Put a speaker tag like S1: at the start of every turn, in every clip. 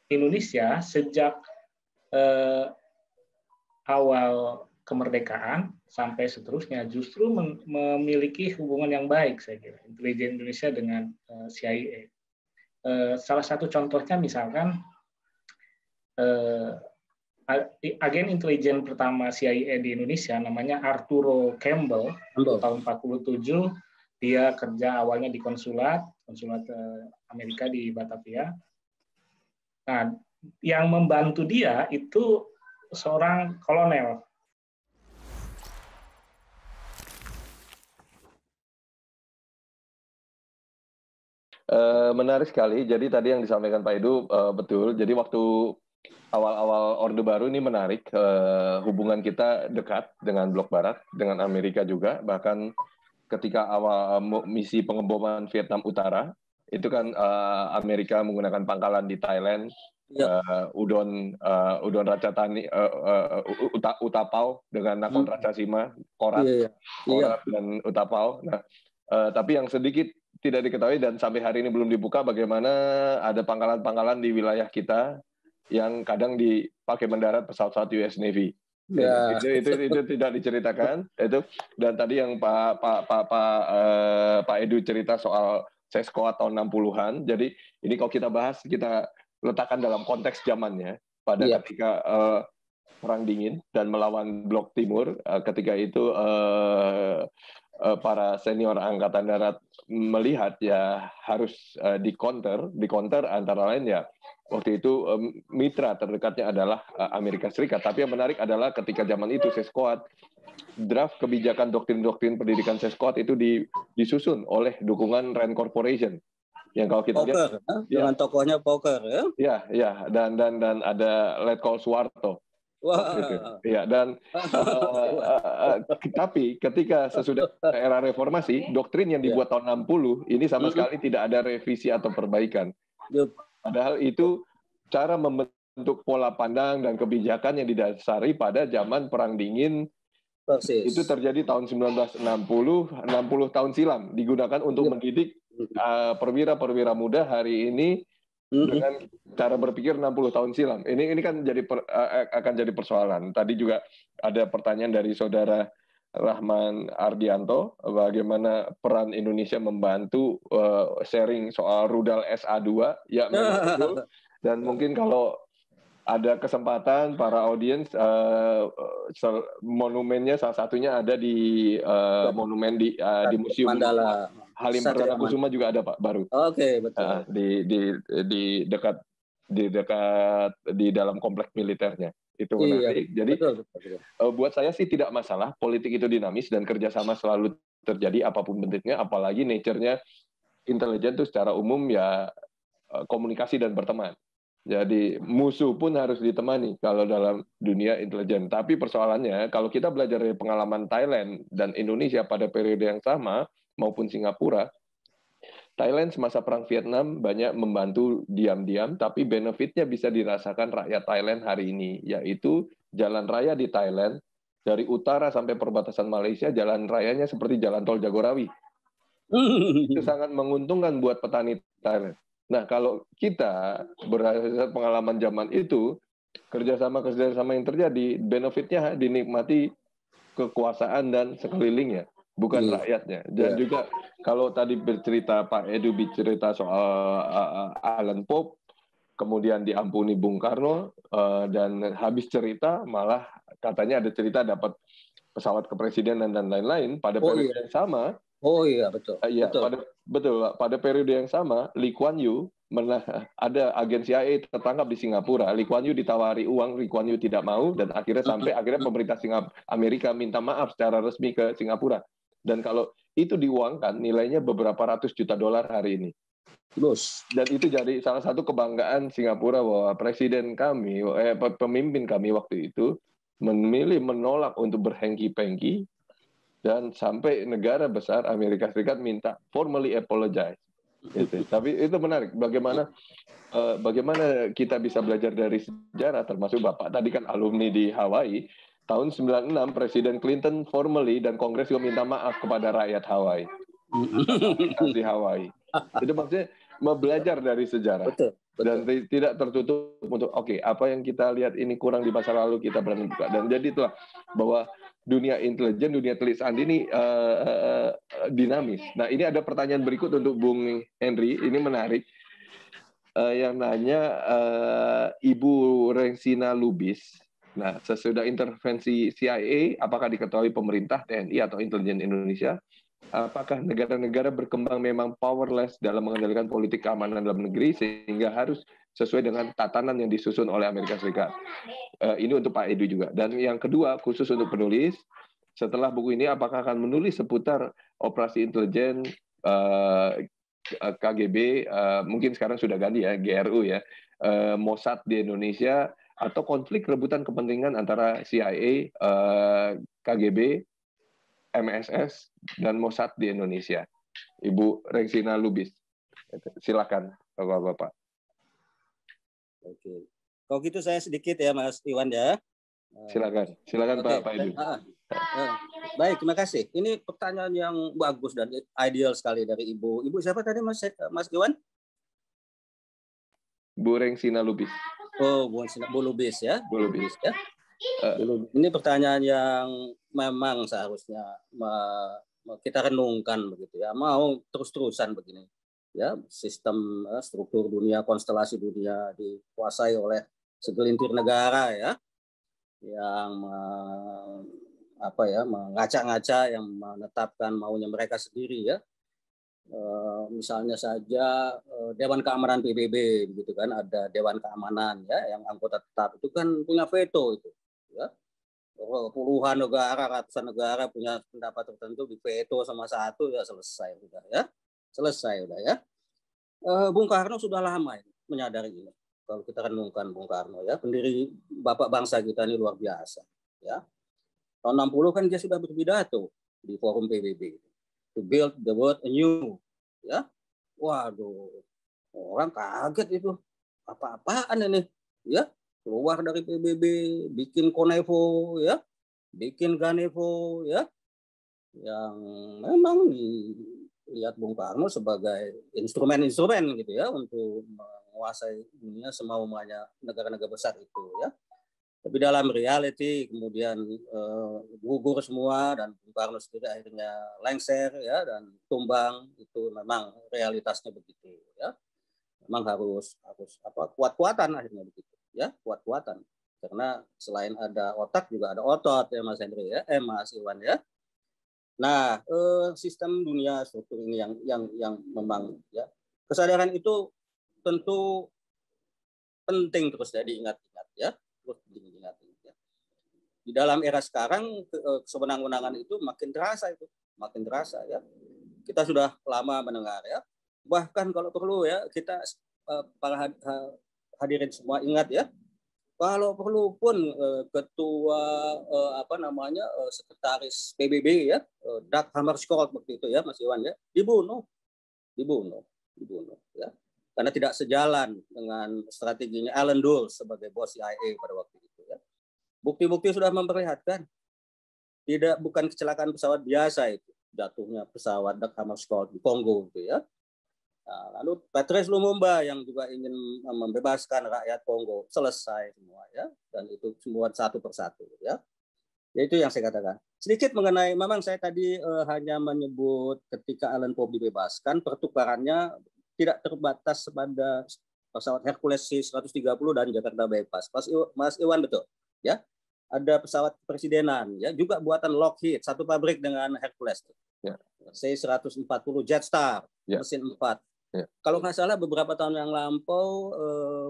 S1: Indonesia sejak awal kemerdekaan sampai seterusnya justru memiliki hubungan yang baik, saya kira, intelijen Indonesia dengan CIA. Salah satu contohnya misalkan agen intelijen pertama CIA di Indonesia namanya Arturo Campbell, tahun 47, dia kerja awalnya di konsulat Amerika di Batavia. Nah, yang membantu dia itu seorang kolonel.
S2: Menarik sekali. Jadi tadi yang disampaikan Pak Edu betul. Jadi waktu awal-awal Orde Baru ini menarik. Hubungan kita dekat dengan Blok Barat, dengan Amerika juga. Bahkan ketika awal misi pengeboman Vietnam Utara, itu kan Amerika menggunakan pangkalan di Thailand. Udon Ratchatani, Utapao dengan Nakhon Ratchasima, Korat dan Utapao. Nah, tapi yang sedikit tidak diketahui dan sampai hari ini belum dibuka bagaimana ada pangkalan-pangkalan di wilayah kita yang kadang dipakai mendarat pesawat-pesawat US Navy. Itu tidak diceritakan itu. Dan tadi yang Pak Edu cerita soal Seskoat tahun 60-an. Jadi ini kalau kita bahas, kita letakkan dalam konteks zamannya pada ketika Perang Dingin dan melawan Blok Timur. Ketika itu para senior Angkatan Darat melihat ya harus di counter antara lain ya waktu itu mitra terdekatnya adalah Amerika Serikat. Tapi yang menarik adalah ketika zaman itu Seskoat, draft kebijakan doktrin pendidikan Seskoat itu disusun oleh dukungan Rand Corporation. Yang kalau kita
S3: lihat dengan tokohnya Poker
S2: ya dan ada Letkol Suwarto. Ya, dan tapi ketika sesudah era reformasi, doktrin yang dibuat tahun 60 ini sama sekali tidak ada revisi atau perbaikan. Padahal itu cara membentuk pola pandang dan kebijakan yang didasari pada zaman Perang Dingin. Itu terjadi tahun 1960 tahun silam, digunakan untuk mendidik perwira-perwira muda hari ini dengan cara berpikir 60 tahun silam. Ini kan akan jadi persoalan. Tadi juga ada pertanyaan dari saudara Rahman Ardianto, bagaimana peran Indonesia membantu sharing soal rudal SA-2. Ya, betul. Dan mungkin kalau ada kesempatan para audiens, monumennya salah satunya ada di monumen di Museum
S3: Mandala.
S2: Halim Perdana Kusuma juga ada Pak baru.
S3: Oke, betul.
S2: Di dekat di dalam kompleks militernya. Itu menarik. Jadi betul. Buat saya sih tidak masalah, politik itu dinamis dan kerjasama selalu terjadi apapun bentuknya, apalagi nature-nya intelijen itu secara umum ya komunikasi dan berteman. Jadi musuh pun harus ditemani kalau dalam dunia intelijen. Tapi persoalannya kalau kita belajar dari pengalaman Thailand dan Indonesia pada periode yang sama maupun Singapura, Thailand semasa Perang Vietnam banyak membantu diam-diam, tapi benefitnya bisa dirasakan rakyat Thailand hari ini, yaitu jalan raya di Thailand, dari utara sampai perbatasan Malaysia, jalan rayanya seperti jalan tol Jagorawi. Itu sangat menguntungkan buat petani Thailand. Nah, kalau kita berdasarkan pengalaman zaman itu, kerjasama yang terjadi, benefitnya dinikmati kekuasaan dan sekelilingnya, bukan rakyatnya. Dan juga kalau tadi bercerita Pak Edu bercerita soal Alan Pope, kemudian diampuni Bung Karno, dan habis cerita malah katanya ada cerita dapat pesawat kepresidenan dan lain-lain pada periode yang sama.
S3: Betul.
S2: Pada periode yang sama, Lee Kuan Yew ada agen CIA tertangkap di Singapura. Lee Kuan Yew ditawari uang, Lee Kuan Yew tidak mau, dan akhirnya pemerintah Amerika minta maaf secara resmi ke Singapura. Dan kalau itu diuangkan, nilainya beberapa ratus juta dolar hari ini. Dan itu jadi salah satu kebanggaan Singapura bahwa presiden kami, pemimpin kami waktu itu memilih menolak untuk berhengki-pengki. Dan sampai negara besar Amerika Serikat minta formally apologize. Gitu. Tapi itu menarik. Bagaimana kita bisa belajar dari sejarah, termasuk Bapak tadi kan alumni di Hawaii. Tahun 96 Presiden Clinton formally dan Kongres juga minta maaf kepada rakyat Hawaii. Di Hawaii. Itu maksudnya belajar dari sejarah.
S3: Betul.
S2: dan tidak tertutup untuk apa yang kita lihat ini kurang di masa lalu kita berani buka. Dan jadi itulah bahwa dunia intelijen, dunia telik sandi ini dinamis. Nah, ini ada pertanyaan berikut untuk Bung Henry, ini menarik. Yang nanya Ibu Rengsina Lubis. Nah, sesudah intervensi CIA, apakah diketahui pemerintah, TNI, atau intelijen Indonesia, apakah negara-negara berkembang memang powerless dalam mengendalikan politik keamanan dalam negeri sehingga harus sesuai dengan tatanan yang disusun oleh Amerika Serikat? Ini untuk Pak Edu juga. Dan yang kedua, khusus untuk penulis, setelah buku ini apakah akan menulis seputar operasi intelijen KGB, mungkin sekarang sudah ganti ya, GRU ya, Mossad di Indonesia, atau konflik rebutan kepentingan antara CIA, KGB, MSS, dan Mossad di Indonesia. Ibu Rengsina Lubis, silakan Bapak-Bapak.
S3: Oke, kalau gitu saya sedikit ya Mas Iwan ya.
S2: Silakan Pak Edu.
S3: Baik, terima kasih. Ini pertanyaan yang bagus dan ideal sekali dari Ibu. Ibu siapa tadi Mas Iwan?
S2: Bu Rengsina Lubis.
S3: Oh, Bu Lubis ya. Bu Lubis ya. Ini pertanyaan yang memang seharusnya kita renungkan begitu ya. Mau terus-terusan begini. Ya, sistem struktur dunia, konstelasi dunia dikuasai oleh segelintir negara ya. Yang mengacak-ngacak, yang menetapkan maunya mereka sendiri ya. Misalnya saja Dewan Keamanan PBB begitu kan, ada Dewan Keamanan ya yang anggota tetap itu kan punya veto itu ya. Puluhan negara, ratusan negara punya pendapat tertentu, di veto sama satu ya selesai udah ya. Selesai udah ya. Bung Karno sudah lama ini menyadari ini. Kalau kita renungkan Bung Karno ya, pendiri bapak bangsa kita ini luar biasa ya. Tahun 60 kan dia sudah berpidato di forum PBB to build the world anew ya. Waduh, orang kaget itu, apa-apaan ini ya, keluar dari PBB bikin Konevo ya, bikin Ganevo ya, yang memang dilihat Bung Karno sebagai instrumen-instrumen gitu ya untuk menguasai dunia semau-maunya negara-negara besar itu ya. Tapi dalam reality kemudian gugur semua dan Bung Karno sendiri akhirnya lengser ya dan tumbang. Itu memang realitasnya begitu ya. Memang harus kuat-kuatan akhirnya begitu ya, kuat-kuatan. Karena selain ada otak juga ada otot ya Mas Henry ya, Mas Iwan ya. Nah, sistem dunia struktur ini yang memang ya, kesadaran itu tentu penting terus ya diingat-ingat ya. Di dalam era sekarang kesewenang-wenangan itu makin terasa ya. Kita sudah lama mendengar ya. Bahkan kalau perlu ya kita para hadirin semua ingat ya. Kalau perlu pun ketua sekretaris PBB ya, Dag Hammarskjöld waktu itu ya Mas Iwan ya, dibunuh ya. Karena tidak sejalan dengan strateginya Alan Dulles sebagai bos CIA pada waktu itu ya. Bukti-bukti sudah memperlihatkan bukan kecelakaan pesawat biasa itu, jatuhnya pesawat Dag Hammarskjöld di Kongo gitu ya. Nah, lalu Patrice Lumumba yang juga ingin membebaskan rakyat Kongo, selesai semua ya, dan itu semua satu persatu ya. Itu yang saya katakan. Sedikit mengenai, memang saya tadi hanya menyebut ketika Alan Pope dibebaskan, pertukarannya tidak terbatas pada pesawat Hercules C-130 dan Jakarta Bypass. Mas Iwan betul, ya. Ada pesawat presidenan, ya, juga buatan Lockheed, satu pabrik dengan Hercules, ya. C-140 Jetstar, ya. Mesin 4. Ya. Kalau nggak salah beberapa tahun yang lampau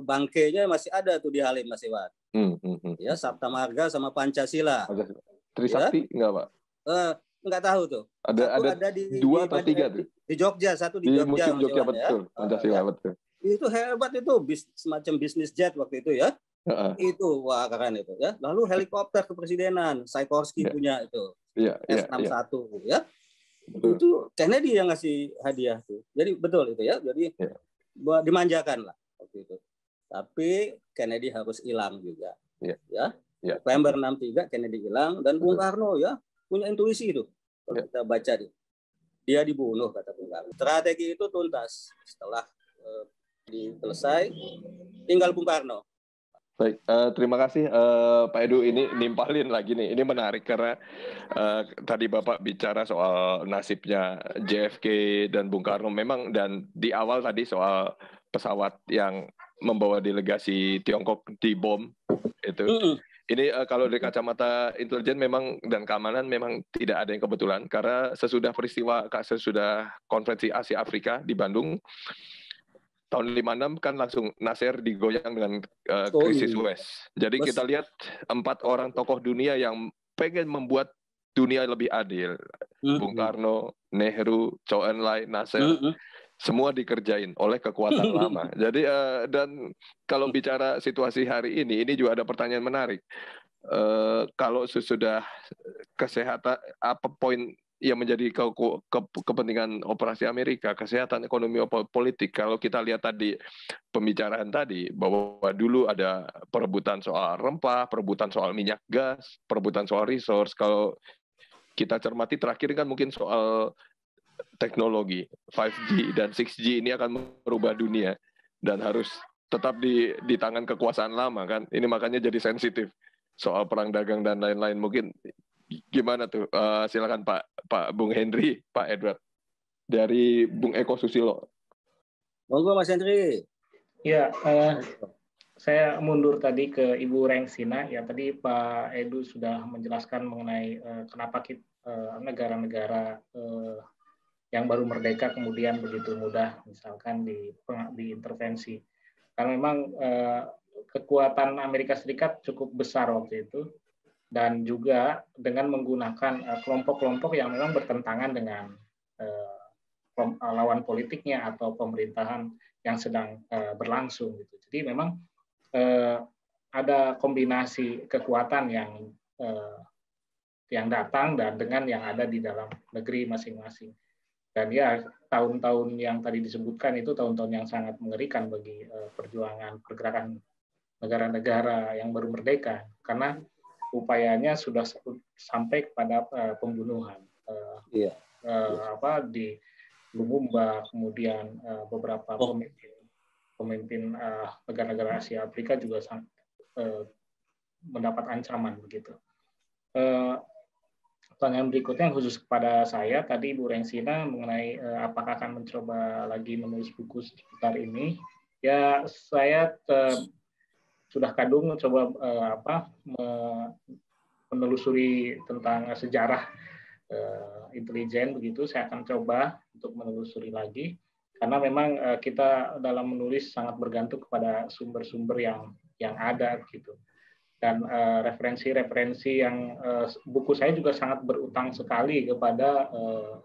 S3: bangkainya masih ada tuh di Halim, Mas Iwan. Ya, Sabta Marga sama Pancasila.
S2: Trisakti ya? Enggak, Pak?
S3: Enggak tahu tuh.
S2: Ada di 2 atau 3 tuh.
S3: Di Jogja, satu di Jogja.
S2: Museum Jogja betul, ya. Pancasila betul.
S3: Itu hebat itu, semacam bisnis jet waktu itu ya. Itu wah keren itu ya. Lalu helikopter kepresidenan, Sikorsky punya itu. S-61 ya. Itu Kennedy yang ngasih hadiah tuh. Jadi betul itu ya. Jadi dimanjakan lah waktu itu. Tapi Kennedy harus hilang juga. Ya. November 63 Kennedy hilang dan Bung Karno ya punya intuisi itu. Kalau kita baca dia dibunuh kata Bung Karno. Strategi itu tuntas setelah selesai, tinggal Bung Karno.
S2: Baik, terima kasih Pak Edu, ini nimpalin lagi nih, ini menarik karena tadi Bapak bicara soal nasibnya JFK dan Bung Karno memang, dan di awal tadi soal pesawat yang membawa delegasi Tiongkok dibom itu. Ini kalau dari kacamata intelijen memang dan keamanan memang tidak ada yang kebetulan, karena sesudah konferensi Asia Afrika di Bandung tahun 56 kan langsung Nasir digoyang dengan krisis Suez. Jadi kita lihat 4 orang tokoh dunia yang pengen membuat dunia lebih adil. Bung Karno, Nehru, Chou En-lai, Nasir, semua dikerjain oleh kekuatan lama. Jadi dan kalau bicara situasi hari ini juga ada pertanyaan menarik. Kalau sesudah kesehatan, apa poin yang menjadi kepentingan operasi Amerika, kesehatan, ekonomi, politik. Kalau kita lihat tadi pembicaraan tadi bahwa dulu ada perebutan soal rempah, perebutan soal minyak gas, perebutan soal resource. Kalau kita cermati terakhir kan mungkin soal teknologi 5G dan 6G ini akan merubah dunia dan harus tetap di tangan kekuasaan lama kan. Ini makanya jadi sensitif soal perang dagang dan lain-lain. Mungkin gimana tuh? Silakan Pak Bung Henry, Pak Edward, dari Bung Eko Susilo.
S3: Monggo Mas Henry.
S1: Ya, saya mundur tadi ke Ibu Rengsina. Ya, tadi Pak Edu sudah menjelaskan mengenai kenapa negara-negara yang baru merdeka kemudian begitu mudah misalkan diintervensi. Karena memang kekuatan Amerika Serikat cukup besar waktu itu, dan juga dengan menggunakan kelompok-kelompok yang memang bertentangan dengan lawan politiknya atau pemerintahan yang sedang berlangsung. Gitu. Jadi memang ada kombinasi kekuatan yang datang dan dengan yang ada di dalam negeri masing-masing. Dan ya tahun-tahun yang tadi disebutkan itu tahun-tahun yang sangat mengerikan bagi pergerakan negara-negara yang baru merdeka, karena upayanya sudah sampai kepada pembunuhan, di Lumumba, kemudian beberapa pemimpin negara-negara Asia Afrika juga mendapat ancaman begitu. Pertanyaan berikutnya yang khusus kepada saya tadi Bu Rengsina mengenai apakah akan mencoba lagi menulis buku seputar ini. Ya saya sudah kadung mencoba menelusuri tentang sejarah intelijen begitu. Saya akan coba untuk menelusuri lagi karena memang kita dalam menulis sangat bergantung kepada sumber-sumber yang ada gitu. Dan referensi-referensi yang buku saya juga sangat berutang sekali kepada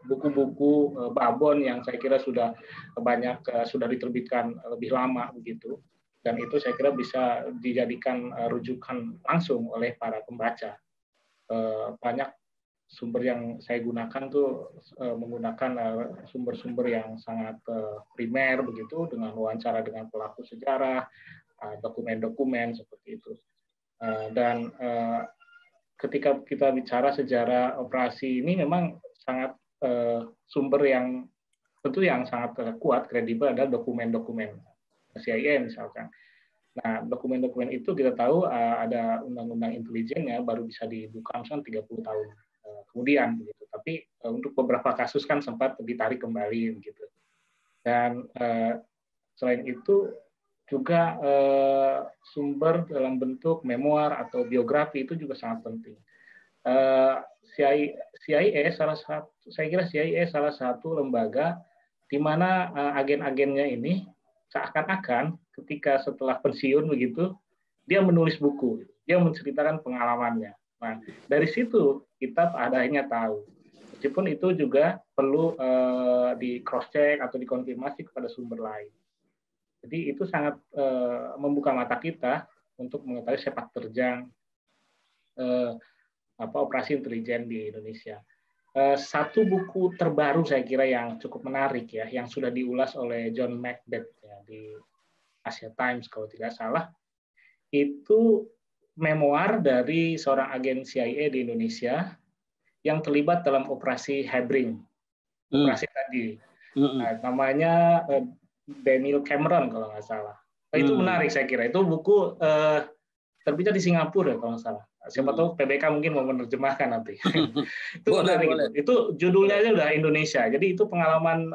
S1: buku-buku Babon yang saya kira sudah banyak sudah diterbitkan lebih lama begitu. Dan itu saya kira bisa dijadikan rujukan langsung oleh para pembaca. Banyak sumber yang saya gunakan tuh menggunakan sumber-sumber yang sangat primer begitu, dengan wawancara dengan pelaku sejarah, dokumen-dokumen seperti itu. Dan ketika kita bicara sejarah operasi ini memang sangat sumber yang tentu yang sangat kuat, kredibel adalah dokumen-dokumen CIA misalkan. Nah, dokumen-dokumen itu kita tahu ada undang-undang intelijennya baru bisa dibuka misalnya 30 tahun kemudian begitu. Tapi untuk beberapa kasus kan sempat ditarik kembali begitu. Dan selain itu juga sumber dalam bentuk memoir atau biografi itu juga sangat penting. CIA salah satu lembaga di mana agen-agennya ini seakan-akan ketika setelah pensiun begitu dia menulis buku, dia menceritakan pengalamannya. Nah, dari situ kita adanya tahu. Meskipun itu juga perlu di cross check atau dikonfirmasi kepada sumber lain. Jadi itu sangat membuka mata kita untuk mengetahui sepak terjang operasi intelijen di Indonesia. Satu buku terbaru saya kira yang cukup menarik ya, yang sudah diulas oleh John Macbeth ya, di Asia Times kalau tidak salah, itu memoir dari seorang agen CIA di Indonesia yang terlibat dalam operasi Hebring, operasi tadi. Namanya Daniel Cameron kalau nggak salah. Itu menarik saya kira. Itu buku terbitnya di Singapura kalau nggak salah. Siapa tahu PBK mungkin mau menerjemahkan nanti. Itu menarik boleh. Itu judulnya aja udah Indonesia. Jadi itu pengalaman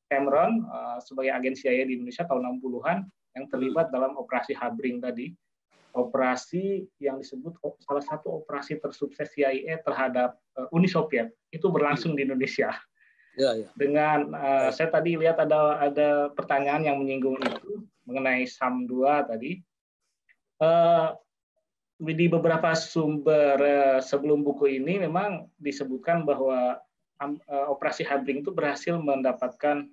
S1: Cameron sebagai agen CIA di Indonesia tahun 60-an yang terlibat dalam operasi Habring tadi. Operasi yang disebut salah satu operasi tersukses CIA terhadap Uni Soviet itu berlangsung di Indonesia. Ya. Dengan saya tadi lihat ada pertanyaan yang menyinggung itu mengenai SAM-2 tadi. Di beberapa sumber sebelum buku ini memang disebutkan bahwa operasi Habring itu berhasil mendapatkan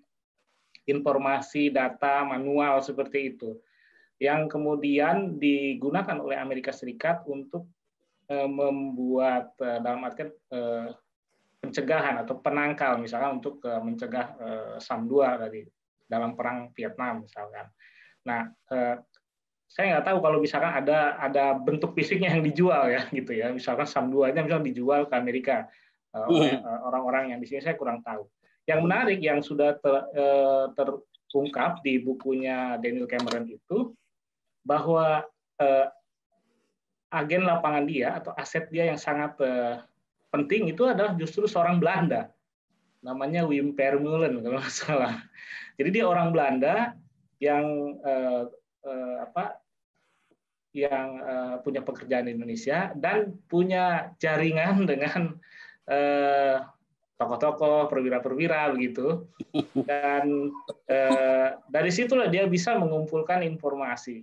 S1: informasi, data, manual seperti itu, yang kemudian digunakan oleh Amerika Serikat untuk membuat dalam artian pencegahan atau penangkal, misalkan untuk mencegah SAM-2 tadi dalam perang Vietnam misalkan. Nah, saya nggak tahu kalau misalkan ada bentuk fisiknya yang dijual ya gitu ya, misalkan SAM-2-nya misalkan dijual ke Amerika oleh orang-orang yang di sini, saya kurang tahu. Yang menarik yang sudah terungkap di bukunya Daniel Cameron itu bahwa agen lapangan dia atau aset dia yang sangat penting itu adalah justru seorang Belanda, namanya Wim Vermeulen kalau nggak salah. Jadi dia orang Belanda yang punya pekerjaan di Indonesia dan punya jaringan dengan tokoh-tokoh, perwira-perwira begitu. Dan dari situlah dia bisa mengumpulkan informasi.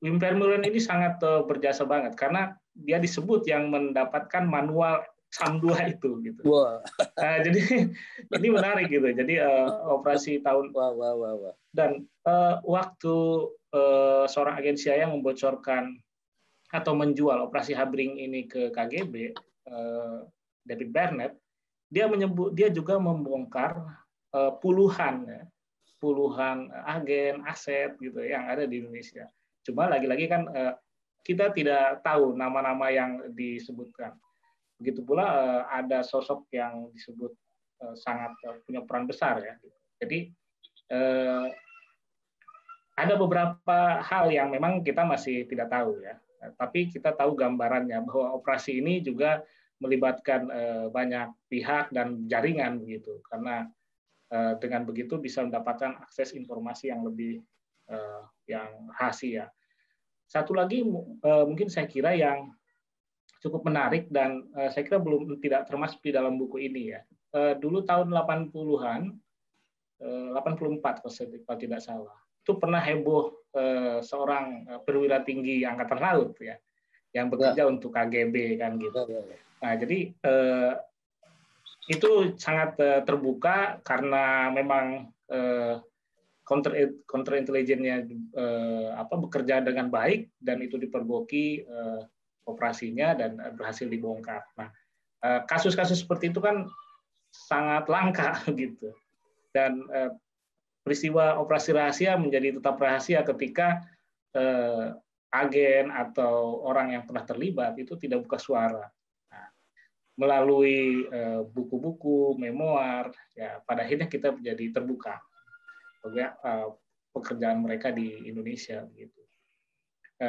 S1: Wim Vermeulen ini sangat berjasa banget karena dia disebut yang mendapatkan manual SAM-2 itu gitu. Wow. Jadi ini menarik gitu. Jadi operasi tahun dan waktu seorang agen CIA yang membocorkan atau menjual operasi Habring ini ke KGB, David Barnett, dia juga membongkar puluhan agen, aset gitu yang ada di Indonesia. Cuma lagi-lagi kan kita tidak tahu nama-nama yang disebutkan. Begitu pula ada sosok yang disebut sangat punya peran besar ya. Jadi ada beberapa hal yang memang kita masih tidak tahu ya. Tapi kita tahu gambarannya bahwa operasi ini juga melibatkan banyak pihak dan jaringan begitu. Karena dengan begitu bisa mendapatkan akses informasi yang lebih yang rahasia. Satu lagi mungkin saya kira yang cukup menarik dan saya kira tidak termasuk di dalam buku ini ya. Dulu tahun 80-an, 84 kalau tidak salah, itu pernah heboh seorang perwira tinggi Angkatan Laut ya, yang bekerja untuk KGB kan gitu. Nah jadi itu sangat terbuka karena memang counter-intelligence-nya bekerja dengan baik dan itu dipergoki operasinya dan berhasil dibongkar. Nah, kasus-kasus seperti itu kan sangat langka gitu. Dan peristiwa operasi rahasia menjadi tetap rahasia ketika agen atau orang yang pernah terlibat itu tidak buka suara. Nah, melalui buku-buku, memoir, ya pada akhirnya kita menjadi terbuka pekerjaan mereka di Indonesia begitu.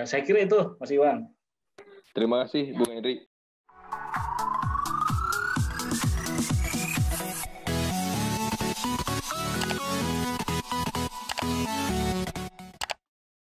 S1: Saya kira itu, Mas Iwan.
S2: Terima kasih, Bung Henry.